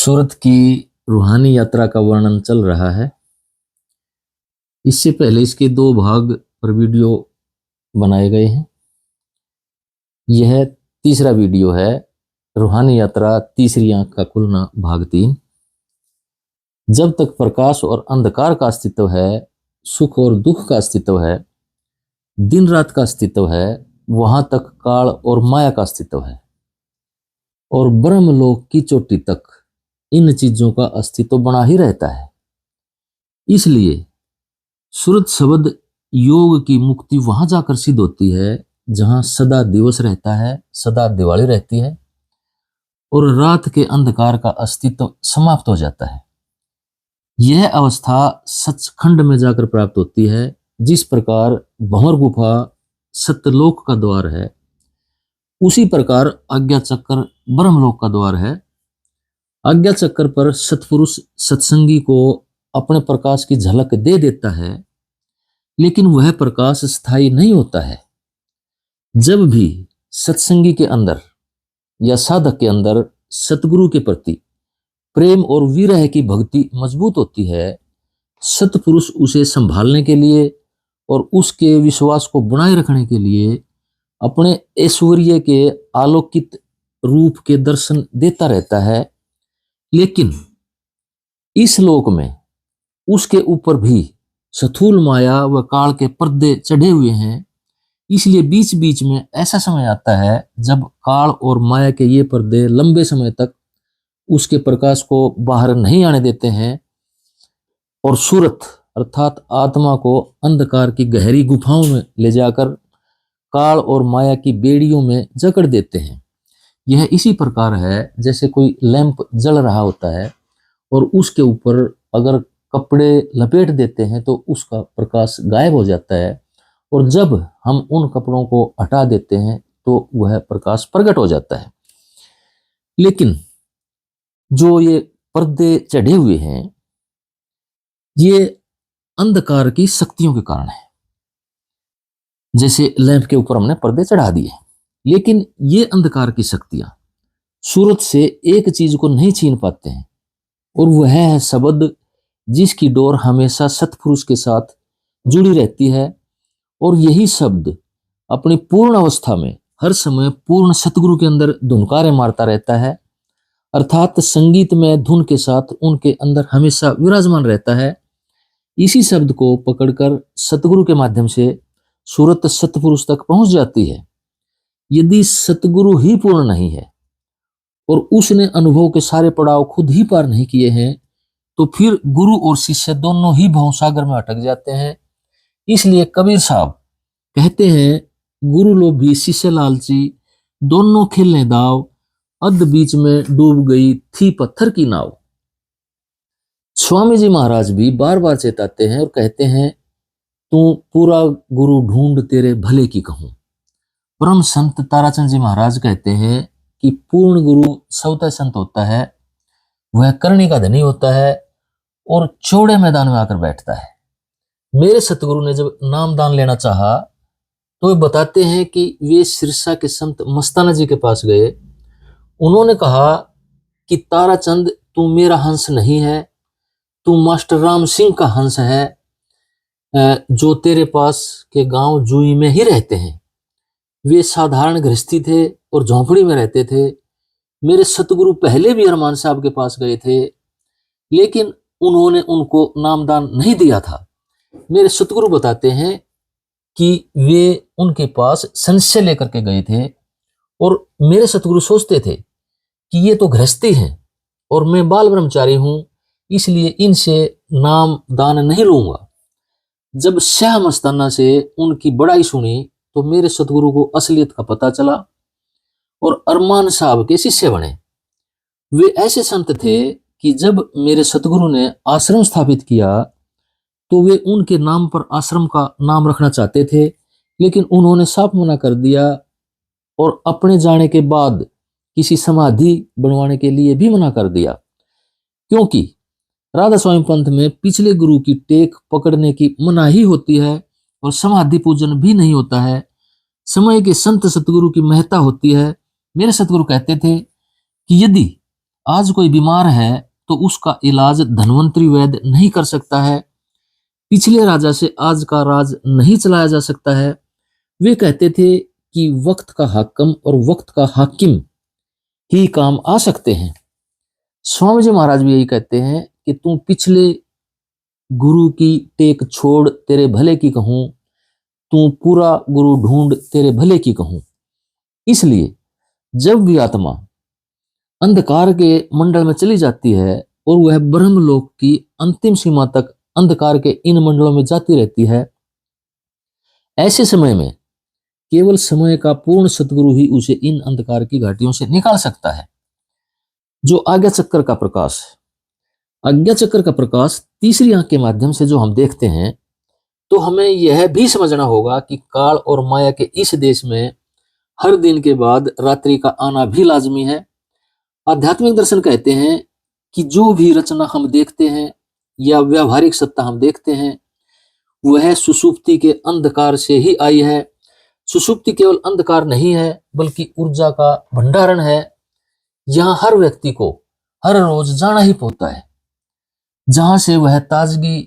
सूरत की रूहानी यात्रा का वर्णन चल रहा है। इससे पहले इसके दो भाग पर वीडियो बनाए गए हैं। यह तीसरा वीडियो है, रूहानी यात्रा तीसरी आंख का खुलना भाग 3। जब तक प्रकाश और अंधकार का अस्तित्व है, सुख और दुख का अस्तित्व है, दिन रात का अस्तित्व है, वहां तक काल और माया का अस्तित्व है। और ब्रह्मलोक की चोटी तक इन चीजों का अस्तित्व बना ही रहता है। इसलिए सूरत शब्द योग की मुक्ति वहां जाकर सिद्ध होती है जहां सदा दिवस रहता है, सदा दिवाली रहती है और रात के अंधकार का अस्तित्व समाप्त हो जाता है। यह अवस्था सचखंड में जाकर प्राप्त होती है। जिस प्रकार भंवर गुफा सत्यलोक का द्वार है, उसी प्रकार आज्ञा चक्र ब्रह्मलोक का द्वार है। आज्ञा चक्र पर सत्पुरुष सत्संगी को अपने प्रकाश की झलक दे देता है, लेकिन वह प्रकाश स्थायी नहीं होता है। जब भी सत्संगी के अंदर या साधक के अंदर सतगुरु के प्रति प्रेम और विरह की भक्ति मजबूत होती है, सतपुरुष उसे संभालने के लिए और उसके विश्वास को बनाए रखने के लिए अपने ऐश्वर्य के आलोकित रूप के दर्शन देता रहता है। लेकिन इस लोक में उसके ऊपर भी स्थूल माया व काल के पर्दे चढ़े हुए हैं। इसलिए बीच बीच में ऐसा समय आता है जब काल और माया के ये पर्दे लंबे समय तक उसके प्रकाश को बाहर नहीं आने देते हैं और सूरत अर्थात आत्मा को अंधकार की गहरी गुफाओं में ले जाकर काल और माया की बेड़ियों में जकड़ देते हैं। यह इसी प्रकार है जैसे कोई लैंप जल रहा होता है और उसके ऊपर अगर कपड़े लपेट देते हैं तो उसका प्रकाश गायब हो जाता है, और जब हम उन कपड़ों को हटा देते हैं तो वह प्रकाश प्रकट हो जाता है। लेकिन जो ये पर्दे चढ़े हुए हैं, ये अंधकार की शक्तियों के कारण है। जैसे लैंप के ऊपर हमने पर्दे चढ़ा दिए, लेकिन ये अंधकार की शक्तियां सूरत से एक चीज को नहीं छीन पाते हैं, और वह है शब्द, जिसकी डोर हमेशा सत्पुरुष के साथ जुड़ी रहती है। और यही शब्द अपनी पूर्ण अवस्था में हर समय पूर्ण सतगुरु के अंदर धुनकारे मारता रहता है, अर्थात संगीत में धुन के साथ उनके अंदर हमेशा विराजमान रहता है। इसी शब्द को पकड़कर सतगुरु के माध्यम से सूरत सतपुरुष तक पहुंच जाती है। यदि सतगुरु ही पूर्ण नहीं है और उसने अनुभव के सारे पड़ाव खुद ही पार नहीं किए हैं, तो फिर गुरु और शिष्य दोनों ही भवसागर में अटक जाते हैं। इसलिए कबीर साहब कहते हैं, गुरु लोभी शिष्य लालची, दोनों खेलने दाव, अध बीच में डूब गई थी पत्थर की नाव। स्वामी जी महाराज भी बार बार चेताते हैं और कहते हैं, तू पूरा गुरु ढूंढ तेरे भले की कहूं। परम संत ताराचंद जी महाराज कहते हैं कि पूर्ण गुरु स्वतः संत होता है, वह करनी का धनी होता है और चौड़े मैदान में आकर बैठता है। मेरे सतगुरु ने जब नामदान लेना चाहा तो वे बताते हैं कि वे सिरसा के संत मस्ताना जी के पास गए। उन्होंने कहा कि ताराचंद, तू मेरा हंस नहीं है, तू मास्टर राम सिंह का हंस है, जो तेरे पास के गांव जुई में ही रहते हैं। वे साधारण गृहस्थी थे और झोंपड़ी में रहते थे। मेरे सतगुरु पहले भी अरमान साहब के पास गए थे, लेकिन उन्होंने उनको नामदान नहीं दिया था। मेरे सतगुरु बताते हैं कि वे उनके पास संशय लेकर के गए थे और मेरे सतगुरु सोचते थे कि ये तो गृहस्थी हैं और मैं बाल ब्रह्मचारी हूं, इसलिए इनसे नाम दान नहीं लूंगा। जब शाह मस्ताना से उनकी बड़ाई सुनी तो मेरे सतगुरु को असलियत का पता चला और अरमान साहब के शिष्य बने। वे ऐसे संत थे कि जब मेरे सतगुरु ने आश्रम स्थापित किया तो वे उनके नाम पर आश्रम का नाम रखना चाहते थे, लेकिन उन्होंने साफ मना कर दिया और अपने जाने के बाद किसी समाधि बनवाने के लिए भी मना कर दिया, क्योंकि राधा स्वामी पंथ में पिछले गुरु की टेक पकड़ने की मनाही होती है और समाधि पूजन भी नहीं होता है। समय के संत सतगुरु की महत्ता होती है। मेरे सतगुरु कहते थे कि यदि आज कोई बीमार है तो उसका इलाज धन्वंतरी वैद्य नहीं कर सकता है। पिछले राजा से आज का राज नहीं चलाया जा सकता है। वे कहते थे कि वक्त का हाकिम और वक्त का हाकिम ही काम आ सकते हैं। स्वामी जी महाराज भी यही कहते हैं कि तू पिछले गुरु की टेक छोड़ तेरे भले की कहूं, तू पूरा गुरु ढूंढ तेरे भले की कहूं। इसलिए जब भी आत्मा अंधकार के मंडल में चली जाती है और वह ब्रह्मलोक की अंतिम सीमा तक अंधकार के इन मंडलों में जाती रहती है, ऐसे समय में केवल समय का पूर्ण सतगुरु ही उसे इन अंधकार की घाटियों से निकाल सकता है। जो आज्ञा चक्र का प्रकाश है, आज्ञा चक्र का प्रकाश तीसरी आंख के माध्यम से जो हम देखते हैं, तो हमें यह भी समझना होगा कि काल और माया के इस देश में हर दिन के बाद रात्रि का आना भी लाजमी है। आध्यात्मिक दर्शन कहते हैं कि जो भी रचना हम देखते हैं या व्यावहारिक सत्ता हम देखते हैं, वह सुषुप्ति के अंधकार से ही आई है। सुषुप्ति केवल अंधकार नहीं है बल्कि ऊर्जा का भंडारण है। यहाँ हर व्यक्ति को हर रोज जाना ही पड़ता है, जहां से वह ताजगी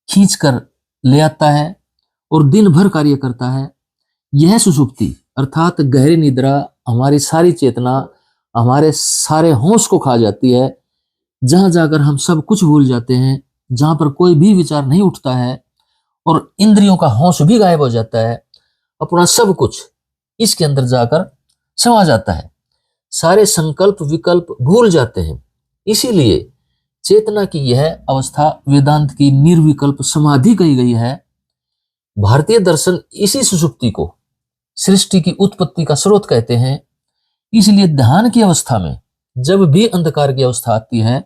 खींच कर ले आता है और दिन भर कार्य करता है। यह सुषुप्ति अर्थात गहरी निद्रा हमारी सारी चेतना, हमारे सारे होश को खा जाती है, जहां जाकर हम सब कुछ भूल जाते हैं, जहां पर कोई भी विचार नहीं उठता है और इंद्रियों का होश भी गायब हो जाता है। अपना सब कुछ इसके अंदर जाकर समा जाता है, सारे संकल्प विकल्प भूल जाते हैं। इसीलिए चेतना की यह अवस्था वेदांत की निर्विकल्प समाधि कही गई है। भारतीय दर्शन इसी सुषुप्ति को सृष्टि की उत्पत्ति का स्रोत कहते हैं। इसलिए ध्यान की अवस्था में जब भी अंधकार की अवस्था आती है,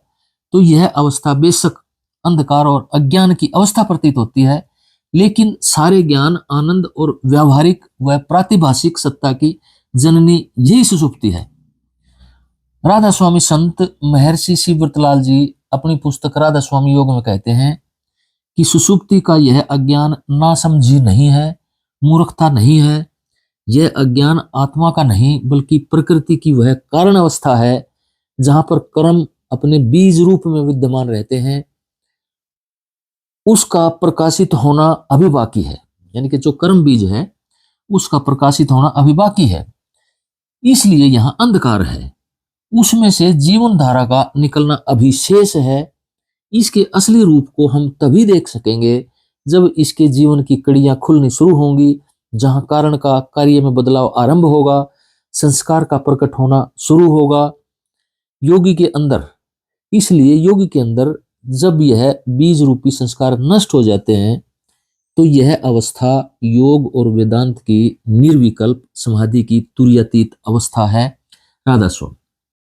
तो यह अवस्था बेशक अंधकार और अज्ञान की अवस्था प्रतीत होती है, लेकिन सारे ज्ञान, आनंद और व्यावहारिक व प्रातिभाषिक सत्ता की जननी यही सुषुप्ति है। राधा स्वामी संत महर्षि शिवव्रतलाल जी अपनी पुस्तक राधा स्वामी योग में कहते हैं कि सुषुप्ति का यह अज्ञान नासमझी नहीं है, मूर्खता नहीं है। यह अज्ञान आत्मा का नहीं बल्कि प्रकृति की वह कारण अवस्था है, जहां पर कर्म अपने बीज रूप में विद्यमान रहते हैं। उसका प्रकाशित होना अभी बाकी है, यानी कि जो कर्म बीज है उसका प्रकाशित होना अभी बाकी है। इसलिए यहाँ अंधकार है, उसमें से जीवन धारा का निकलना अभी शेष है। इसके असली रूप को हम तभी देख सकेंगे जब इसके जीवन की कड़ियां खुलनी शुरू होंगी, जहां कारण का कार्य में बदलाव आरंभ होगा, संस्कार का प्रकट होना शुरू होगा योगी के अंदर। इसलिए योगी के अंदर जब यह बीज रूपी संस्कार नष्ट हो जाते हैं, तो यह अवस्था योग और वेदांत की निर्विकल्प समाधि की तुरीयातीत अवस्था है। राधा स्वामी।